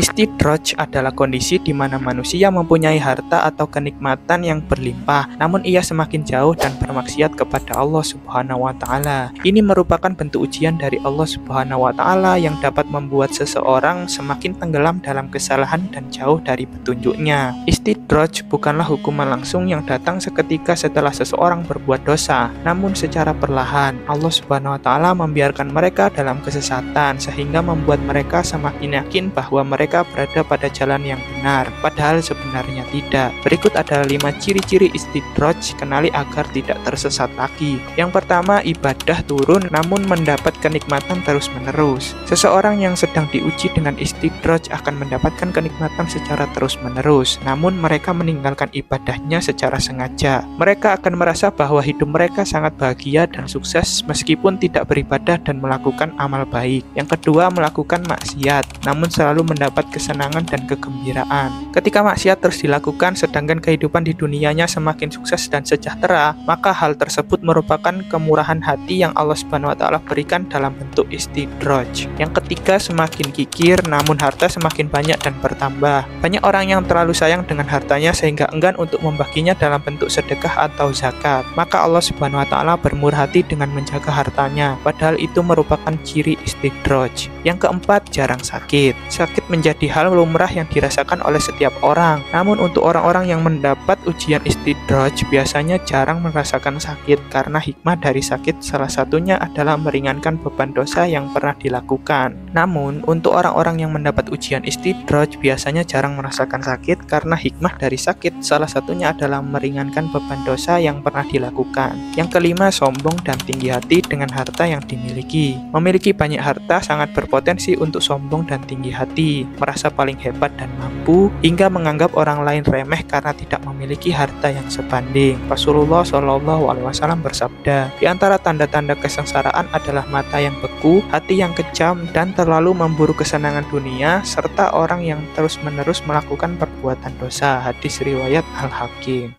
Istidraj adalah kondisi di mana manusia mempunyai harta atau kenikmatan yang berlimpah, namun ia semakin jauh dan bermaksiat kepada Allah Subhanahu wa Ta'ala. Ini merupakan bentuk ujian dari Allah Subhanahu wa Ta'ala yang dapat membuat seseorang semakin tenggelam dalam kesalahan dan jauh dari petunjuknya. Istidraj bukanlah hukuman langsung yang datang seketika setelah seseorang berbuat dosa, namun secara perlahan Allah Subhanahu wa Ta'ala membiarkan mereka dalam kesesatan sehingga membuat mereka semakin yakin bahwa mereka berada pada jalan yang benar, padahal sebenarnya tidak. Berikut adalah 5 ciri-ciri istidraj, kenali agar tidak tersesat lagi. Yang pertama, ibadah turun namun mendapat kenikmatan terus-menerus. Seseorang yang sedang diuji dengan istidraj akan mendapatkan kenikmatan secara terus-menerus, namun mereka meninggalkan ibadahnya secara sengaja. Mereka akan merasa bahwa hidup mereka sangat bahagia dan sukses meskipun tidak beribadah dan melakukan amal baik. Yang kedua, melakukan maksiat, namun selalu mendapat kesenangan dan kegembiraan. Ketika maksiat terus dilakukan sedangkan kehidupan di dunianya semakin sukses dan sejahtera, maka hal tersebut merupakan kemurahan hati yang Allah Subhanahu wa Ta'ala berikan dalam bentuk istidraj. Yang ketiga, semakin kikir namun harta semakin banyak dan bertambah. Banyak orang yang terlalu sayang dengan hartanya sehingga enggan untuk membaginya dalam bentuk sedekah atau zakat. Maka Allah Subhanahu wa Ta'ala bermurah hati dengan menjaga hartanya, padahal itu merupakan ciri istidraj. Yang keempat, jarang sakit. Sakit menjadi hal lumrah yang dirasakan oleh setiap orang. Namun untuk orang-orang yang mendapat ujian istidraj biasanya jarang merasakan sakit karena hikmah dari sakit salah satunya adalah meringankan beban dosa yang pernah dilakukan. Namun untuk orang-orang yang mendapat ujian istidraj biasanya jarang merasakan sakit karena hikmah dari sakit salah satunya adalah meringankan beban dosa yang pernah dilakukan. Yang kelima, sombong dan tinggi hati dengan harta yang dimiliki. Memiliki banyak harta sangat berpotensi untuk sombong dan tinggi hati, merasa paling hebat dan mampu, hingga menganggap orang lain remeh karena tidak memiliki harta yang sebanding. Rasulullah SAW bersabda, di antara tanda-tanda kesengsaraan adalah mata yang beku, hati yang kejam, dan terlalu memburu kesenangan dunia, serta orang yang terus-menerus melakukan perbuatan dosa. Hadis riwayat Al-Hakim.